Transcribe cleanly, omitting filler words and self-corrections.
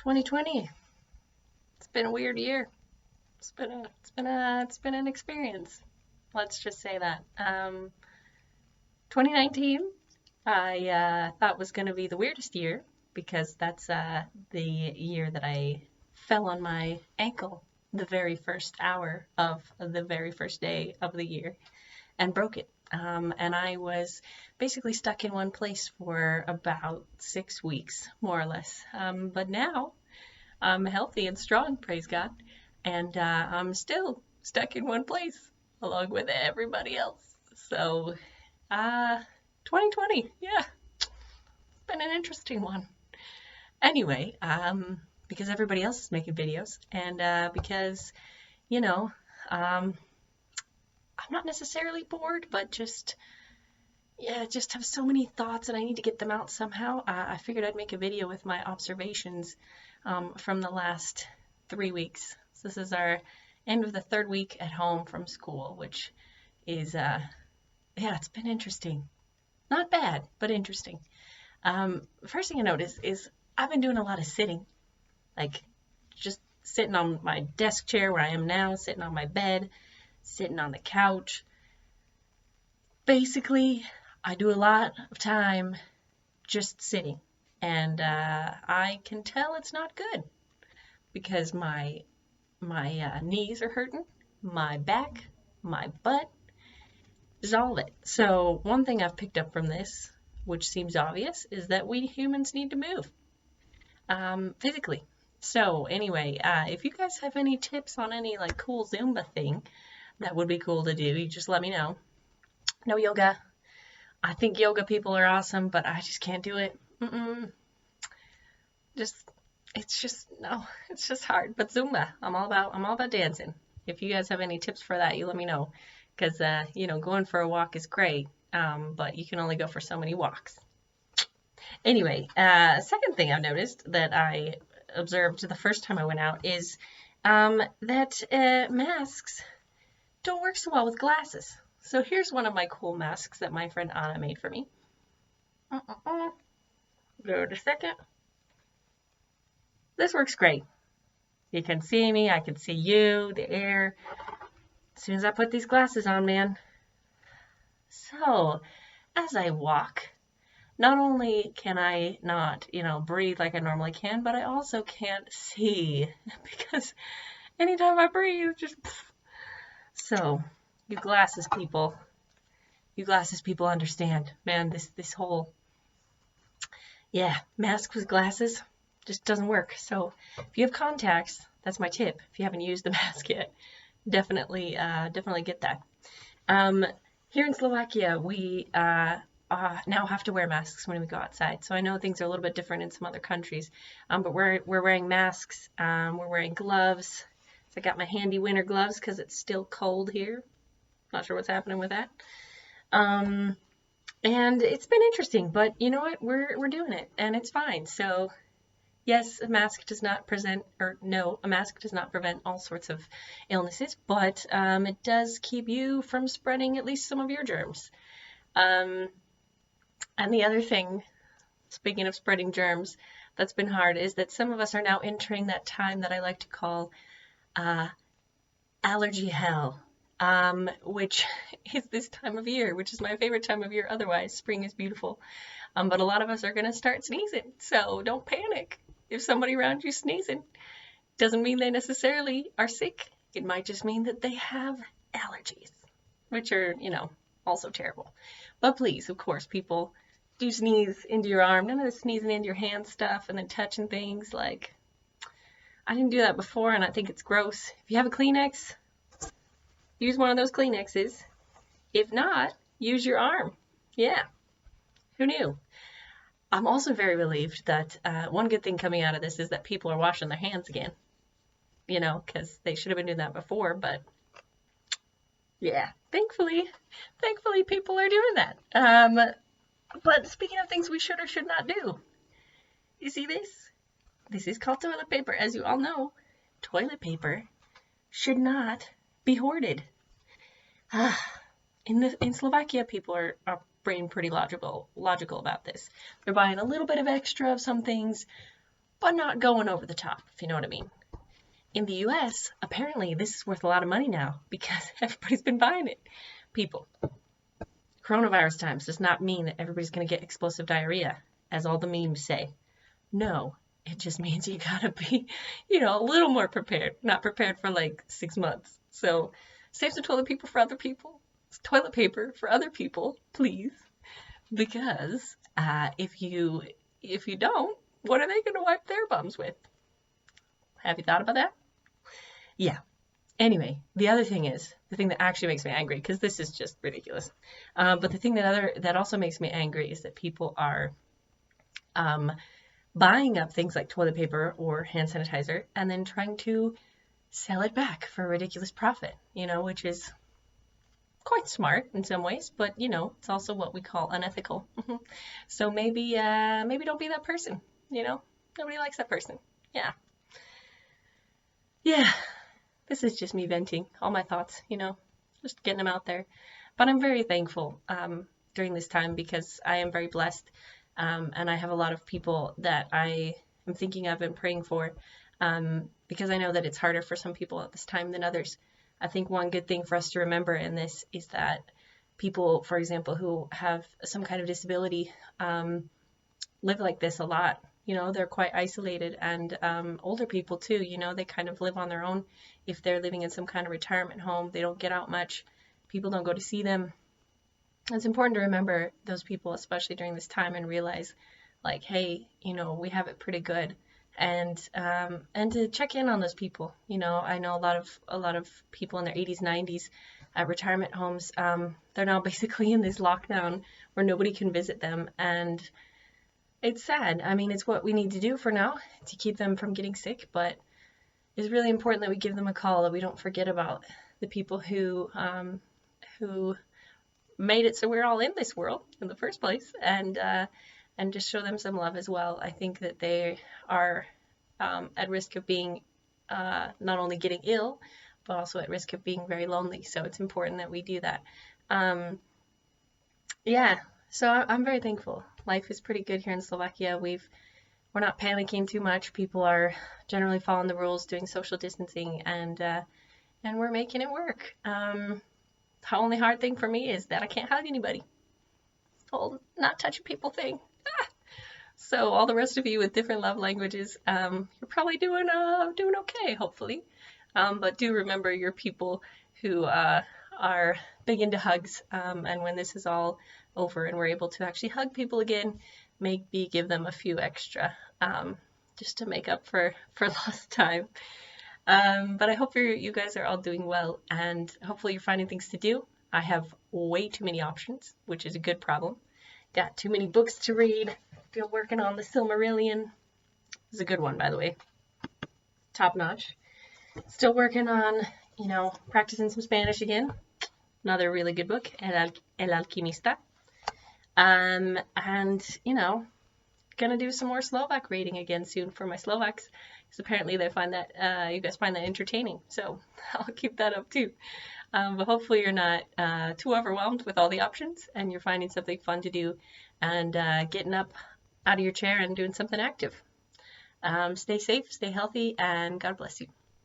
2020. It's been a weird year. It's been an experience. Let's just say that. 2019, I thought was going to be the weirdest year because that's the year that I fell on my ankle the very first hour of the very first day of the year and broke it. And I was basically stuck in one place for about 6 weeks, more or less. But now I'm healthy and strong, praise God, and I'm still stuck in one place along with everybody else. So, 2020, yeah, it's been an interesting one. Anyway, because everybody else is making videos, and because, you know, I'm not necessarily bored, but just, yeah, just have so many thoughts and I need to get them out somehow. I figured I'd make a video with my observations from the last 3 weeks. So this is our end of the third week at home from school, which is, yeah, it's been interesting. Not bad, but interesting. First thing I noticed is I've been doing a lot of sitting, like just sitting on my desk chair where I am now, sitting on my bed, sitting on the couch. Basically, I do a lot of time just sitting, and I can tell it's not good because my knees are hurting, my back, my butt, just all of it. So one thing I've picked up from this, which seems obvious, is that we humans need to move physically. So anyway, if you guys have any tips on any like cool Zumba thing that would be cool to do, you just let me know. No yoga. I think yoga people are awesome, but I just can't do it. It's just hard. But Zumba, I'm all about dancing. If you guys have any tips for that, you let me know. Because, going for a walk is great, but you can only go for so many walks. Anyway, second thing I've noticed that I observed the first time I went out is that masks don't work so well with glasses. So here's one of my cool masks that my friend Anna made for me. Go to second. This works great. You can see me, I can see you, the air. As soon as I put these glasses on, man. So, as I walk, not only can I not, breathe like I normally can, but I also can't see because anytime I breathe, just... So, you glasses people understand, man, this whole, yeah, mask with glasses just doesn't work. So if you have contacts, that's my tip. If you haven't used the mask yet, definitely get that. Here in Slovakia, we now have to wear masks when we go outside. So I know things are a little bit different in some other countries, but we're wearing masks. We're wearing gloves. So I got my handy winter gloves because it's still cold here. Not sure what's happening with that. And it's been interesting, but you know what? We're doing it, and it's fine. So, yes, a mask does not prevent all sorts of illnesses, but it does keep you from spreading at least some of your germs. And the other thing, speaking of spreading germs, that's been hard is that some of us are now entering that time that I like to call allergy hell. Which is this time of year, which is my favorite time of year otherwise. Spring is beautiful. But a lot of us are going to start sneezing, so don't panic. If somebody around you sneezing, doesn't mean they necessarily are sick. It might just mean that they have allergies, which are, also terrible. But please, of course, people do sneeze into your arm. None of the sneezing into your hand stuff and then touching things. Like, I didn't do that before, and I think it's gross. If you have a Kleenex, use one of those Kleenexes. If not, use your arm. Yeah. Who knew? I'm also very relieved that one good thing coming out of this is that people are washing their hands again. Because they should have been doing that before, but yeah, thankfully people are doing that. But speaking of things we should or should not do, you see this? This is called toilet paper. As you all know, toilet paper should not be hoarded. In Slovakia, people are being pretty logical about this. They're buying a little bit of extra of some things, but not going over the top, if you know what I mean. In the US, apparently this is worth a lot of money now because everybody's been buying it. People, coronavirus times does not mean that everybody's going to get explosive diarrhea, as all the memes say. No, it just means you gotta be, a little more prepared. Not prepared for like 6 months. So save some toilet paper for other people. Toilet paper for other people, please. Because if you don't, what are they gonna wipe their bums with? Have you thought about that? Yeah. Anyway, the other thing is the thing that actually makes me angry, because this is just ridiculous. But the thing that also makes me angry is that people are buying up things like toilet paper or hand sanitizer and then trying to sell it back for a ridiculous profit, which is quite smart in some ways, but it's also what we call unethical. So maybe don't be that person, Nobody likes that person. Yeah. Yeah. This is just me venting all my thoughts, just getting them out there. But I'm very thankful during this time because I am very blessed. And I have a lot of people that I am thinking of and praying for because I know that it's harder for some people at this time than others. I think one good thing for us to remember in this is that people, for example, who have some kind of disability live like this a lot. They're quite isolated, and older people too, they kind of live on their own. If they're living in some kind of retirement home, they don't get out much. People don't go to see them. It's important to remember those people, especially during this time, and realize, like, hey, we have it pretty good, and to check in on those people. I know a lot of people in their 80s, 90s at retirement homes. They're now basically in this lockdown where nobody can visit them, and it's sad. I mean, it's what we need to do for now to keep them from getting sick, but it's really important that we give them a call, that we don't forget about the people who made it so we're all in this world in the first place, and just show them some love as well. I think that they are at risk of being not only getting ill, but also at risk of being very lonely. So it's important that we do that. Yeah, so I'm very thankful. Life is pretty good here in Slovakia. We're not panicking too much. People are generally following the rules, doing social distancing, and we're making it work. The only hard thing for me is that I can't hug anybody. Whole not touching people thing. So all the rest of you with different love languages, you're probably doing okay, hopefully. But do remember your people who are big into hugs. And when this is all over and we're able to actually hug people again, maybe give them a few extra, just to make up for lost time. But I hope you guys are all doing well, and hopefully you're finding things to do. I have way too many options, which is a good problem. Got too many books to read. Still working on the Silmarillion. It's a good one, by the way. Top notch. Still working on, practicing some Spanish again. Another really good book, El Alquimista. And, gonna do some more Slovak reading again soon for my Slovaks, because apparently they find that you guys find that entertaining, so I'll keep that up too. But hopefully you're not too overwhelmed with all the options, and you're finding something fun to do, and getting up out of your chair and doing something active. Stay safe, stay healthy, and God bless you.